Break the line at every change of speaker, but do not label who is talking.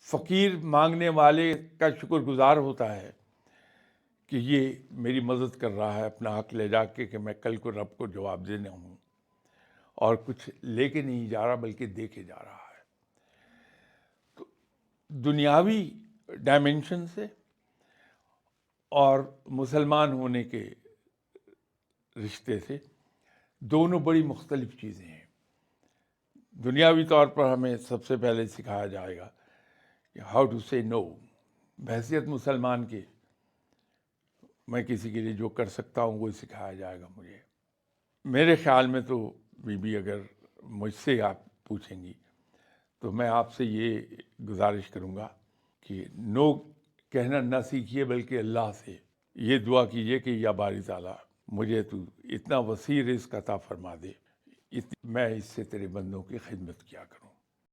फ़कीर मांगने वाले का शुक्रगुज़ार होता है कि ये मेरी मदद कर रहा है अपना हक ले जाके कि मैं कल को रब को जवाब देना हूँ, और कुछ लेके नहीं जा रहा बल्कि दे के जा रहा है। तो दुनियावी डायमेंशन से और मुसलमान होने के रिश्ते से दोनों बड़ी मुख्तलिफ चीज़ें हैं। दुनियावी तौर पर हमें सबसे पहले सिखाया जाएगा कि हाउ टू से नो। बहैसियत मुसलमान के मैं किसी के लिए जो कर सकता हूँ वो सिखाया जाएगा मुझे। मेरे ख्याल में तो बीबी, अगर मुझसे आप पूछेंगी तो मैं आपसे ये गुजारिश करूँगा कि नो कहना ना सीखिए बल्कि अल्लाह से ये दुआ कीजिए कि या बारी ताला मुझे तू इतना वसी रिज़्क़ अता फरमा दे, मैं इससे तेरे बंदों की खिदमत किया करूँ।